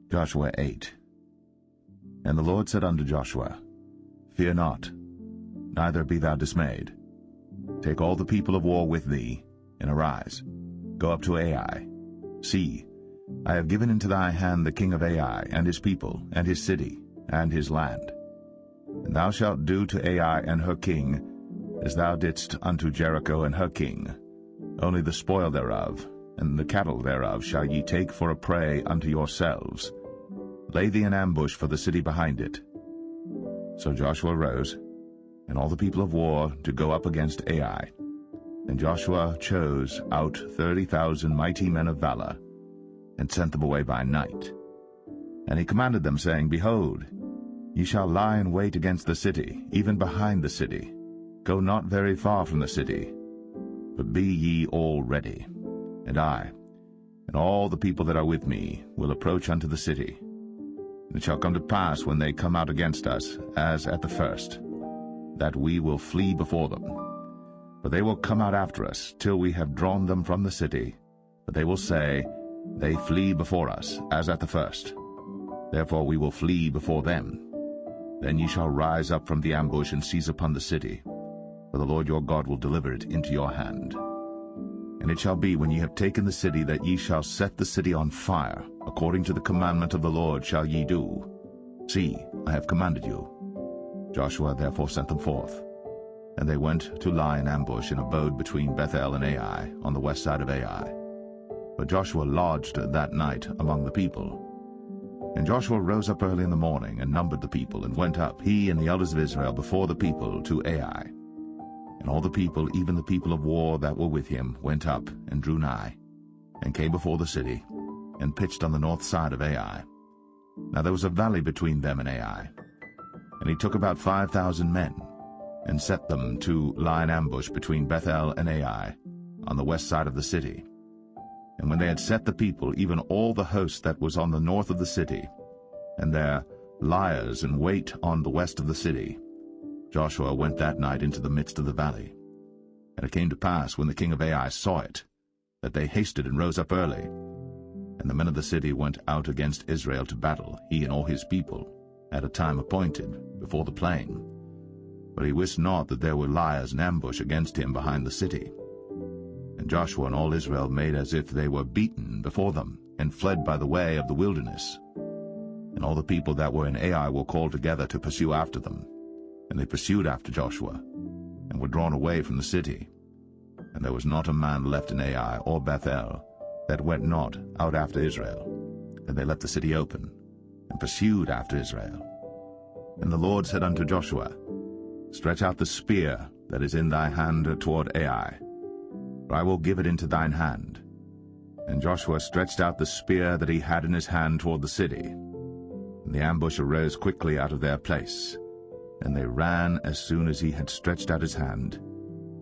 Joshua 8. And the Lord said unto Joshua, Fear not, neither be thou dismayed. Take all the people of war with thee, and arise, go up to Ai. See, I have given into thy hand the king of Ai, and his people, and his city, and his land. And thou shalt do to Ai and her king as thou didst unto Jericho and her king. Only the spoil thereof, and the cattle thereof shall ye take for a prey unto yourselves. Lay thee an ambush for the city behind it. So Joshua rose, and all the people of war, to go up against Ai. And Joshua chose out 30,000 mighty men of valor, and sent them away by night. And he commanded them, saying, Behold, ye shall lie in wait against the city, even behind the city. Go not very far from the city, but be ye all ready. And I, and all the people that are with me, will approach unto the city. And it shall come to pass, when they come out against us, as at the first, that we will flee before them. For they will come out after us, till we have drawn them from the city. But they will say, They flee before us, as at the first. Therefore we will flee before them. Then ye shall rise up from the ambush, and seize upon the city. For the Lord your God will deliver it into your hand. And it shall be, when ye have taken the city, that ye shall set the city on fire. According to the commandment of the Lord shall ye do. See, I have commanded you. Joshua therefore sent them forth. And they went to lie in ambush, and abode between Bethel and Ai, on the west side of Ai. But Joshua lodged that night among the people. And Joshua rose up early in the morning, and numbered the people, and went up, he and the elders of Israel, before the people to Ai. And all the people, even the people of war that were with him, went up, and drew nigh, and came before the city, and pitched on the north side of Ai. Now there was a valley between them and Ai. And he took about 5,000 men, and set them to lie in ambush between Bethel and Ai, on the west side of the city. And when they had set the people, even all the host that was on the north of the city, and their liers in wait on the west of the city, Joshua went that night into the midst of the valley. And it came to pass, when the king of Ai saw it, that they hasted and rose up early. And the men of the city went out against Israel to battle, he and all his people, at a time appointed, before the plain. But he wist not that there were liers in ambush against him behind the city. And Joshua and all Israel made as if they were beaten before them, and fled by the way of the wilderness. And all the people that were in Ai were called together to pursue after them. And they pursued after Joshua, and were drawn away from the city. And there was not a man left in Ai or Bethel that went not out after Israel. And they left the city open, and pursued after Israel. And the Lord said unto Joshua, Stretch out the spear that is in thy hand toward Ai, for I will give it into thine hand. And Joshua stretched out the spear that he had in his hand toward the city. And the ambush arose quickly out of their place. And they ran as soon as he had stretched out his hand.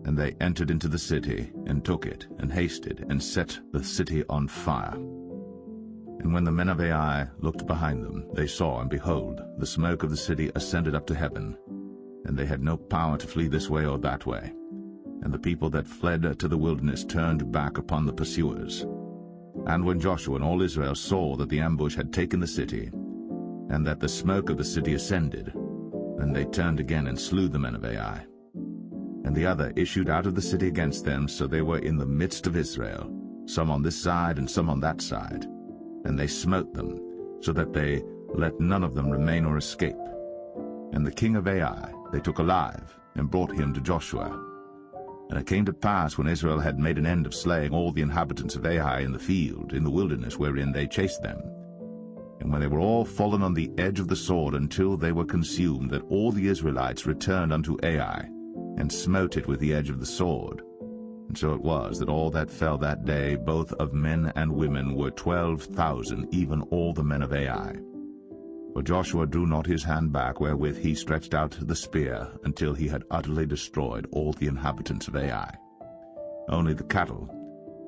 And they entered into the city, and took it, and hasted, and set the city on fire. And when the men of Ai looked behind them, they saw, and behold, the smoke of the city ascended up to heaven. And they had no power to flee this way or that way. And the people that fled to the wilderness turned back upon the pursuers. And when Joshua and all Israel saw that the ambush had taken the city, and that the smoke of the city ascended, then they turned again and slew the men of Ai. And the other issued out of the city against them, so they were in the midst of Israel, some on this side and some on that side. And they smote them, so that they let none of them remain or escape. And the king of Ai they took alive, and brought him to Joshua. And it came to pass, when Israel had made an end of slaying all the inhabitants of Ai in the field, in the wilderness wherein they chased them, and when they were all fallen on the edge of the sword until they were consumed, that all the Israelites returned unto Ai, and smote it with the edge of the sword. And so it was, that all that fell that day, both of men and women, were 12,000, even all the men of Ai. For Joshua drew not his hand back, wherewith he stretched out the spear, until he had utterly destroyed all the inhabitants of Ai. Only the cattle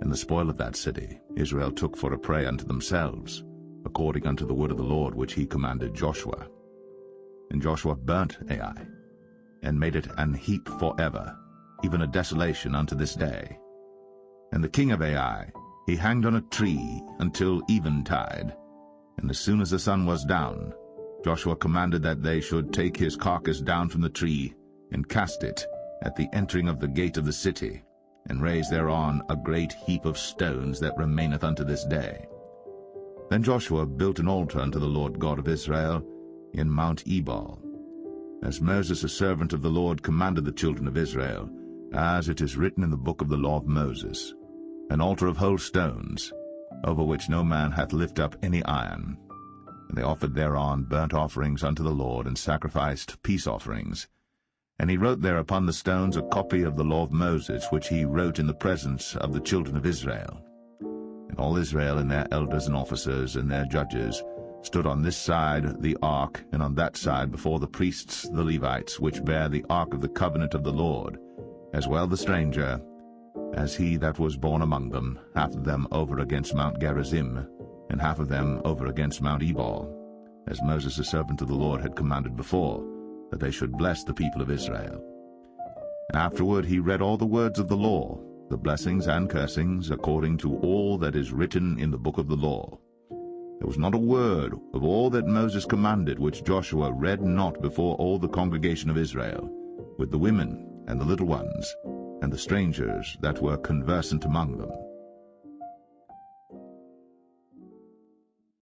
and the spoil of that city Israel took for a prey unto themselves, according unto the word of the Lord which he commanded Joshua. And Joshua burnt Ai, and made it an heap forever, even a desolation unto this day. And the king of Ai he hanged on a tree until eventide, And as soon as the sun was down, Joshua commanded that they should take his carcass down from the tree, and cast it at the entering of the gate of the city, and raise thereon a great heap of stones that remaineth unto this day. Then Joshua built an altar unto the Lord God of Israel in Mount Ebal, as Moses the servant of the Lord commanded the children of Israel, as it is written in the book of the law of Moses, an altar of whole stones, over which no man hath lifted up any iron. And they offered thereon burnt offerings unto the Lord, and sacrificed peace offerings. And he wrote there upon the stones a copy of the law of Moses, which he wrote in the presence of the children of Israel. And all Israel and their elders and officers and their judges stood on this side the ark, and on that side before the priests the Levites, which bear the ark of the covenant of the Lord, as well the stranger, as he that was born among them, half of them over against Mount Gerizim, and half of them over against Mount Ebal, as Moses the servant of the Lord had commanded before, that they should bless the people of Israel. And afterward he read all the words of the law, the blessings and cursings, according to all that is written in the book of the law. There was not a word of all that Moses commanded which Joshua read not before all the congregation of Israel, with the women and the little ones, and the strangers that were conversant among them.